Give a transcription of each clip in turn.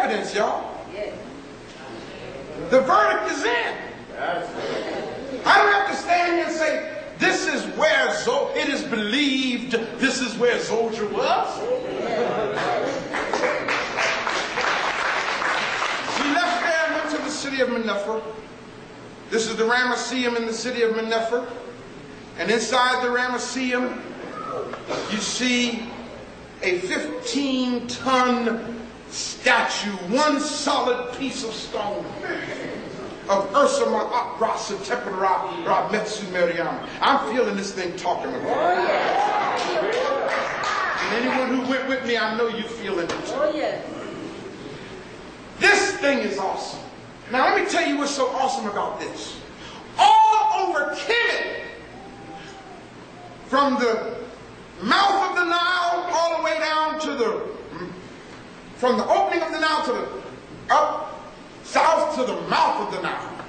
evidence, y'all. The verdict is in. I don't have to stand here and say, this is where it is believed this is where Zolja was. He left there and went to the city of Menefer. This is the Ramesseum in the city of Menefer. And inside the Ramesseum, you see a 15-ton statue, one solid piece of stone, of Ursa Ma'at Ras Tepenra Rametsu Meriam. I'm feeling this thing talking about. And anyone who went with me, I know you feeling it too. This thing is awesome. Now let me tell you what's so awesome about this. All over Kemet, from the mouth of the Nile all the way down to from the opening of the Nile to the south to the mouth of the Nile,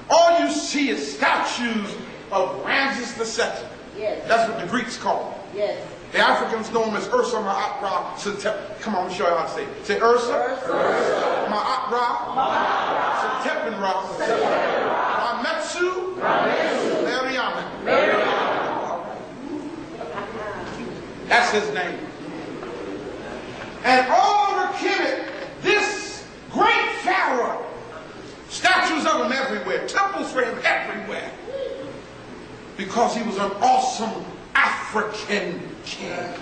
all you see is statues of Ramses II. That's what the Greeks call him. The Africans know him as Ursa Ma'at Ra. Come on, let me show you how to say it. Say Ursa Ma'at Ra Tepenra Rametsu Meriamen. That's his name. And all over Kemet, this great pharaoh, statues of him everywhere, temples for him everywhere, because he was an awesome African king.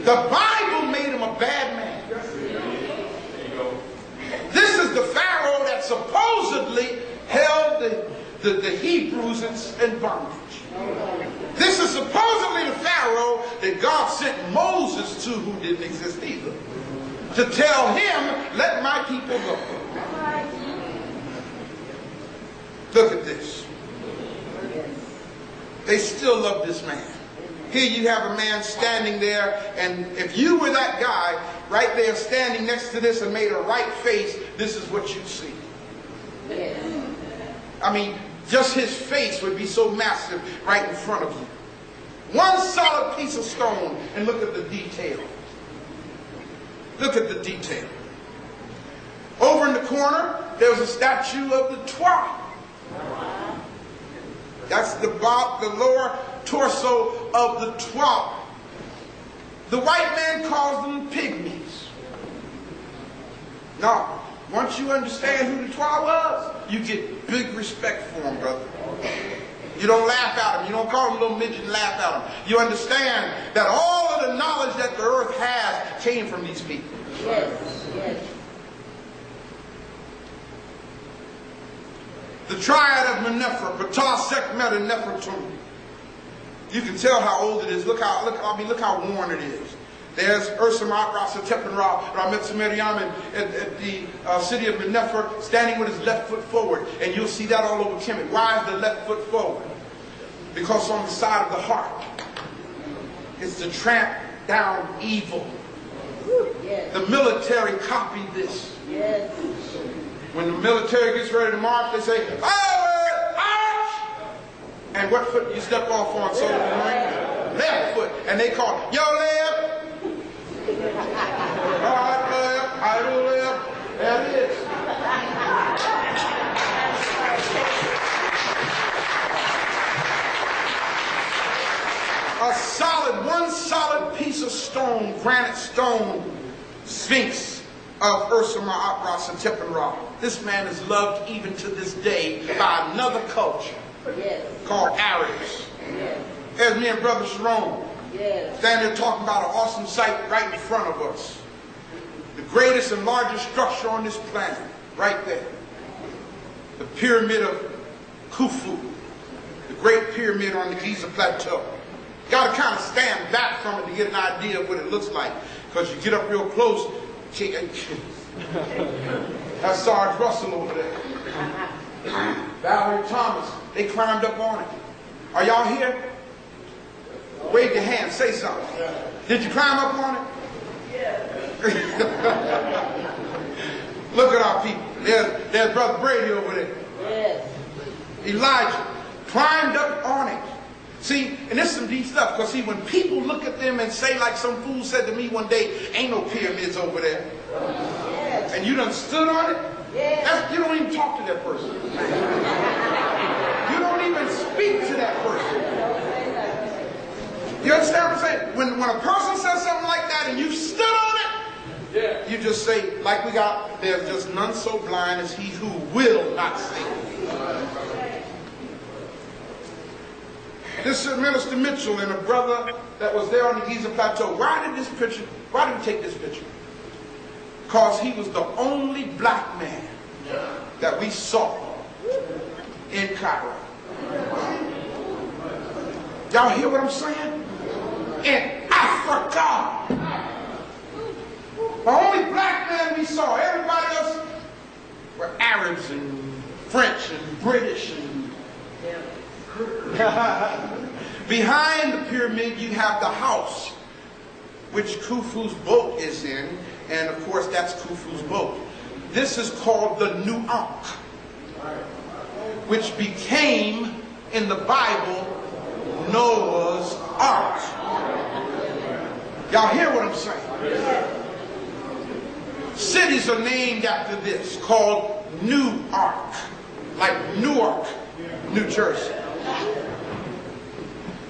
The Bible made him a bad man. This is the pharaoh that supposedly held the Hebrews in bondage. This is supposedly the pharaoh that God sent Moses to, who didn't exist either, to tell him, let my people go. Look at this. They still love this man. Here you have a man standing there, and if you were that guy right there standing next to this and made a right face, this is what you'd see. I mean, just his face would be so massive right in front of you. One solid piece of stone, and look at the detail. Look at the detail. Over in the corner, there's a statue of the Twa. That's the lower torso of the Twa. The white man calls them pygmies. Now, once you understand who the Twa was, you get big respect for them, brother. You don't laugh at them. You don't call them little midget and laugh at them. You understand that all of the knowledge that the earth has came from these people. The triad of Menefer, Ptah, Sekhmet, and Nefertum. You can tell how old it is. Look how worn it is. There's Ursa Ma'at Ras Tepenra Rametsu Meriam at the city of Menefer, standing with his left foot forward. And you'll see that all over Kemet. Why is the left foot forward? Because on the side of the heart is to tramp down evil. The military copied this. When the military gets ready to march, they say, "Forward, march!" And what foot you step off on, soldier? Left foot. And they call, "Your left." Right left, idle left. There it is. One solid piece of stone, granite stone, Sphinx of Ursa Ma'at Ras Tepenra. This man is loved even to this day by another culture called Arabs. There's me and Brother Sharon standing there talking about an awesome sight right in front of us. The greatest and largest structure on this planet, right there. The Pyramid of Khufu, the Great Pyramid on the Giza Plateau. You got to kind of stand back from it to get an idea of what it looks like, because you get up real close. That's Sarge Russell over there. Valerie Thomas. They climbed up on it. Are y'all here? Wave your hand. Say something. Did you climb up on it? Look at our people. There's Brother Brady over there. Elijah climbed up on it. See, and this is some deep stuff, because see, when people look at them and say, like some fool said to me one day, ain't no pyramids over there. Yes. And you done stood on it, yes. You don't even talk to that person. You don't even speak to that person. You understand what I'm saying? When a person says something like that and you stood on it, yeah. You just say, like we got, there's just none so blind as he who will not see. This is Minister Mitchell and a brother that was there on the Giza Plateau. Why did we take this picture? Because he was the only black man that we saw in Cairo. Y'all hear what I'm saying? In Africa. The only black man we saw. Everybody else were Arabs and French and British. Behind the pyramid you have the house which Khufu's boat is in, and of course that's Khufu's boat. This is called the New Ankh, which became in the Bible Noah's Ark. Y'all hear what I'm saying? Cities are named after this, called New Ark, like Newark, New Jersey.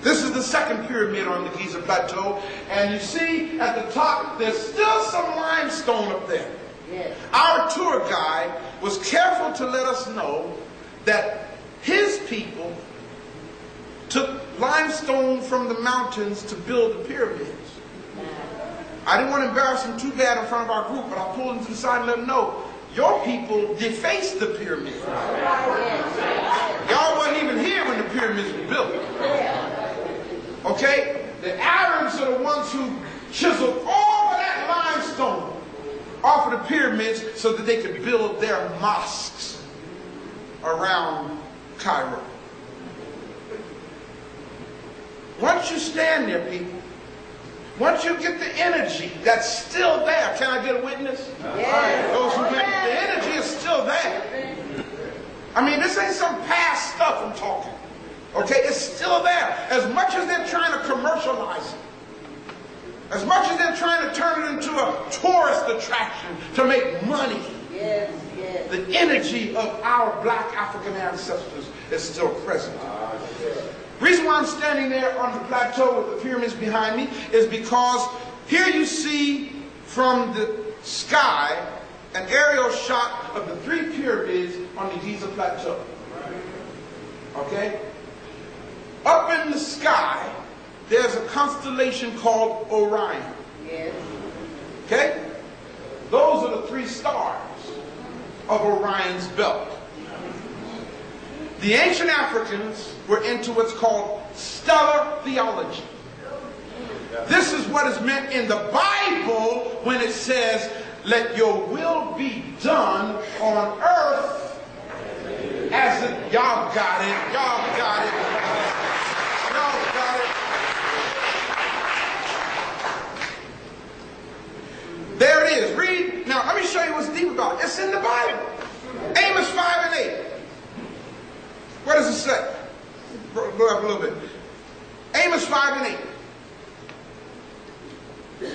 This is the second pyramid on the Giza Plateau, and you see at the top there's still some limestone up there. Yes. Our tour guide was careful to let us know that his people took limestone from the mountains to build the pyramids. I didn't want to embarrass him too bad in front of our group, but I pulled him to the side and let him know, your people defaced the pyramids. Y'all wasn't even here when the pyramids were built. Okay? The Arabs are the ones who chiseled all of that limestone off of the pyramids so that they could build their mosques around Cairo. Once you stand there, people, once you get the energy that's still there, can I get a witness? Yes. Those who went, the energy is still there. I mean, this ain't some past stuff I'm talking. Okay, it's still there. As much as they're trying to commercialize it, as much as they're trying to turn it into a tourist attraction to make money, yes, yes. The energy of our black African ancestors is still present. The reason why I'm standing there on the plateau with the pyramids behind me is because here you see from the sky an aerial shot of the three pyramids on the Giza Plateau. Okay? Up in the sky, there's a constellation called Orion. Yes. Okay? Those are the three stars of Orion's belt. The ancient Africans were into what's called stellar theology. This is what is meant in the Bible when it says, let your will be done on earth as it... Y'all got it. Y'all got it. Y'all got it. There it is. Read. Now, let me show you what's deep about it. It's in the Bible. Amos 5 and 8. What does it say? Go up a little bit. Amos 5 and 8.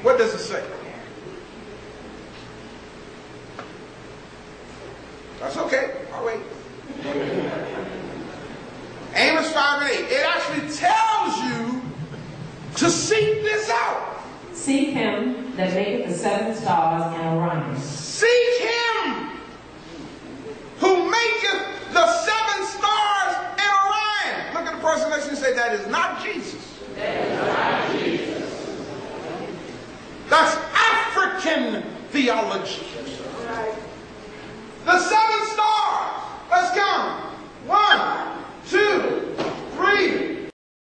What does it say? That's okay. I'll wait. Amos 5 and 8. It actually tells you to seek this out. Seek him that maketh the seven stars in Orion. Seek him who maketh the seven stars in Orion. Look at the person next to you and say, that is not Jesus. That is not Jesus. That's African theology.